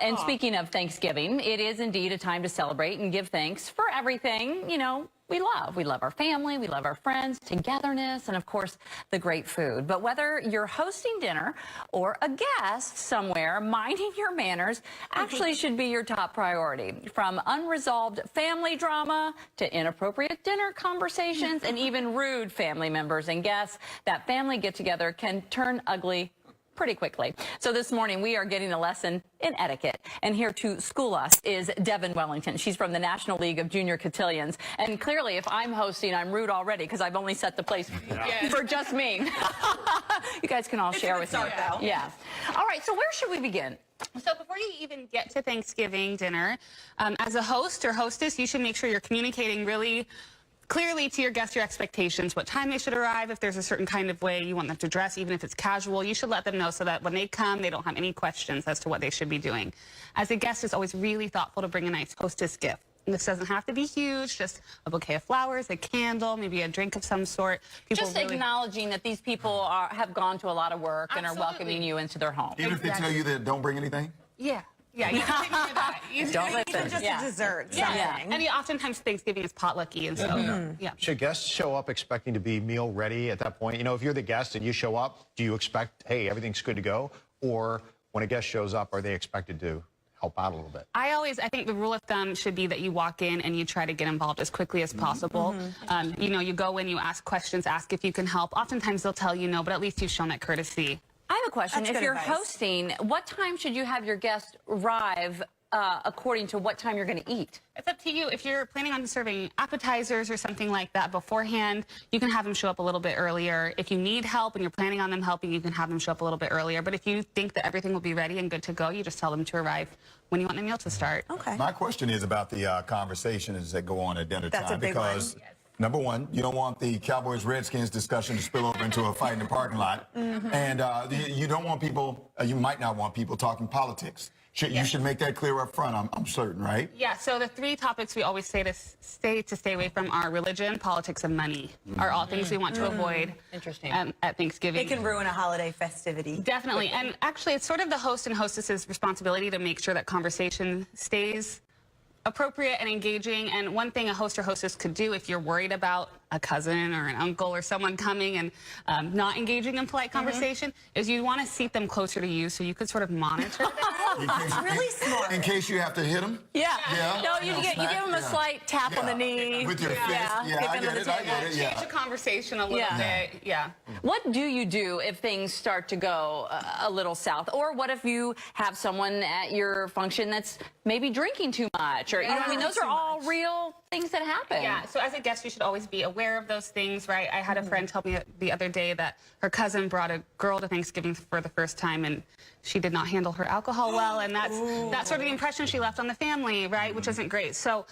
And speaking of Thanksgiving, it is indeed a time to celebrate and give thanks for everything, you know, we love. We love our family, we love our friends, togetherness, and of course, the great food. But whether you're hosting dinner or a guest somewhere, minding your manners actually should be your top priority. From unresolved family drama to inappropriate dinner conversations and even rude family members and guests, that family get-together can turn ugly pretty quickly. So this morning we are getting a lesson in etiquette, and here to school us is Devon Wellington. She's from the National League of Junior Cotillions, and clearly if I'm hosting, I'm rude already because I've only set the place for just me. You guys can all share with me. Yeah. All right, so where should we begin? So before you even get to Thanksgiving dinner, as a host or hostess, you should make sure you're communicating really clearly to your guests your expectations, what time they should arrive, if there's a certain kind of way you want them to dress, even if it's casual, you should let them know so that when they come, they don't have any questions as to what they should be doing. As a guest, it's always really thoughtful to bring a nice hostess gift. And this doesn't have to be huge, just a bouquet of flowers, a candle, maybe a drink of some sort. Just acknowledging that these people have gone to a lot of work and are welcoming you into their home. Even if they tell you that don't bring anything? Yeah. Yeah, you can take that. Don't listen. Even just a dessert, something. Yeah. And oftentimes Thanksgiving is potlucky, and so, yeah. Should guests show up expecting to be meal ready at that point? You know, if you're the guest and you show up, do you expect, hey, everything's good to go? Or when a guest shows up, are they expected to help out a little bit? I think the rule of thumb should be that you walk in and you try to get involved as quickly as possible. You know, you go in, you ask questions, ask if you can help. Oftentimes they'll tell you no, but at least you've shown that courtesy. I have a question. That's if you're advice. hosting, what time should you have your guests arrive according to what time you're going to eat? It's up to you. If you're planning on serving appetizers or something like that beforehand, you can have them show up a little bit earlier. If you need help and you're planning on them helping, you can have them show up a little bit earlier. But if you think that everything will be ready and good to go, you just tell them to arrive when you want the meal to start. Okay. My question is about the conversations that go on at dinner That's time. a big because one. number one, you don't want the Cowboys-Redskins discussion to spill over into a fight in the parking lot. And you don't want people, you might not want people talking politics. You should make that clear up front, I'm certain, right? Yeah, so the three topics we always say to stay away from are religion, politics, and money, are all things we want to avoid. Interesting. At Thanksgiving. It can ruin a holiday festivity. Definitely. And actually, it's sort of the host and hostess's responsibility to make sure that conversation stays appropriate and engaging. And one thing a host or hostess could do if you're worried about a cousin or an uncle or someone coming and not engaging in polite conversation is you want to seat them closer to you so you could sort of monitor them. That's really smart. In case you have to hit them? Yeah. Yeah. No, you give them a slight tap on the knee. With your fist? Yeah, I get it, Change the conversation a little bit. Yeah. What do you do if things start to go a little south? Or what if you have someone at your function that's maybe drinking too much? Or, you know, I mean, those are all real things that happen. Yeah, so as a guest, you should always be aware of those things, right? I had a friend tell me the other day that her cousin brought a girl to Thanksgiving for the first time, and she did not handle her alcohol well, and that's sort of the impression she left on the family, right? Which isn't great. So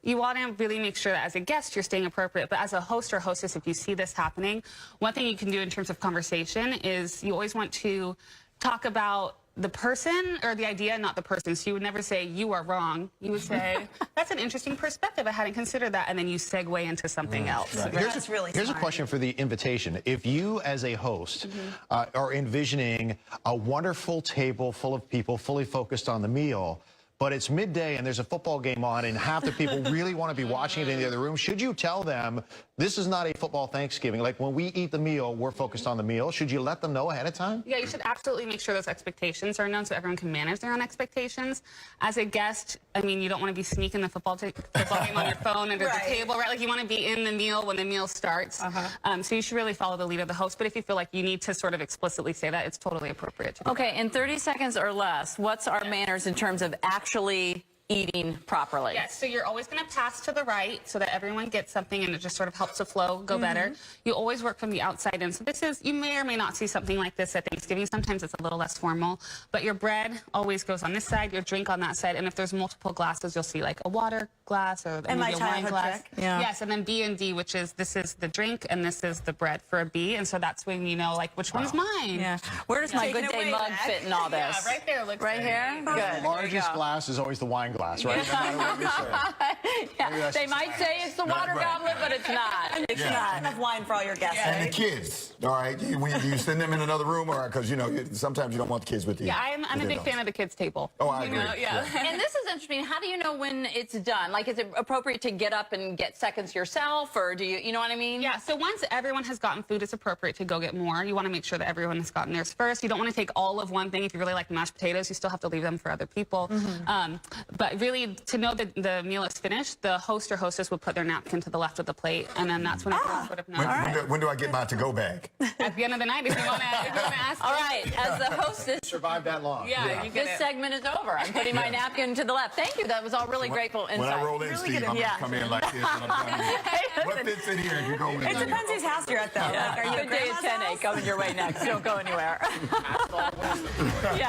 you want to really make sure that as a guest, you're staying appropriate. But as a host or hostess, if you see this happening, one thing you can do in terms of conversation is you always want to talk about the person or the idea, not the person. So you would never say, you are wrong. You would say, that's an interesting perspective. I hadn't considered that. And then you segue into something else. Right. That's really Here's a smart. question for the invitation. If you, as a host, are envisioning a wonderful table full of people fully focused on the meal, but it's midday and there's a football game on and half the people really want to be watching it in the other room, should you tell them, this is not a football Thanksgiving? Like, when we eat the meal, we're focused on the meal. Should you let them know ahead of time? Yeah, you should absolutely make sure those expectations are known so everyone can manage their own expectations. As a guest, I mean, you don't want to be sneaking the football game on your phone under the table, right? Like, you want to be in the meal when the meal starts. So you should really follow the lead of the host. But if you feel like you need to sort of explicitly say that, it's totally appropriate to do Okay, in 30 seconds or less, what's our manners in terms of actually eating properly? Yes, so you're always going to pass to the right so that everyone gets something and it just sort of helps the flow go better. You always work from the outside in. So this is, you may or may not see something like this at Thanksgiving. Sometimes it's a little less formal, but your bread always goes on this side, your drink on that side, and if there's multiple glasses, you'll see like a water glass or maybe a wine glass. Yes, and then B and D, which is, this is the drink and this is the bread for a B, and so that's when you know, like, which one's mine. Yeah. Where does my good day mug fit in all this? Yeah, right there. Looks right here? Good. The largest glass is always the wine glass, right? No matter what you say. Yeah. Yeah, they might say it's the water goblet, but it's not. It's not. Enough wine for all your guests. And the right? kids, all right? Do you send them in another room, or because sometimes you don't want the kids with you? Yeah, I'm a big fan of the kids' table. Oh, I agree. Yeah. And this is interesting. How do you know when it's done? Like, is it appropriate to get up and get seconds yourself, or do you know what I mean? Yeah, so once everyone has gotten food, it's appropriate to go get more. You want to make sure that everyone has gotten theirs first. You don't want to take all of one thing. If you really like mashed potatoes, you still have to leave them for other people. But really, to know that the meal is finished, the host or hostess will put their napkin to the left of the plate, and then that's when everyone would have known. When do I get my to-go bag? At the end of the night, if you want to ask. All right, as the hostess, Survive that long. Yeah, you get this it. segment is over. I'm putting my napkin to the left. Thank you. That was all really grateful insight. When I roll in, Steve, I'm going to come in like this. And I'm telling you, what fits in here? You go in. It depends whose house you're at, though. Like, are you Good day at 10 a coming your way next. Don't go anywhere. Yeah.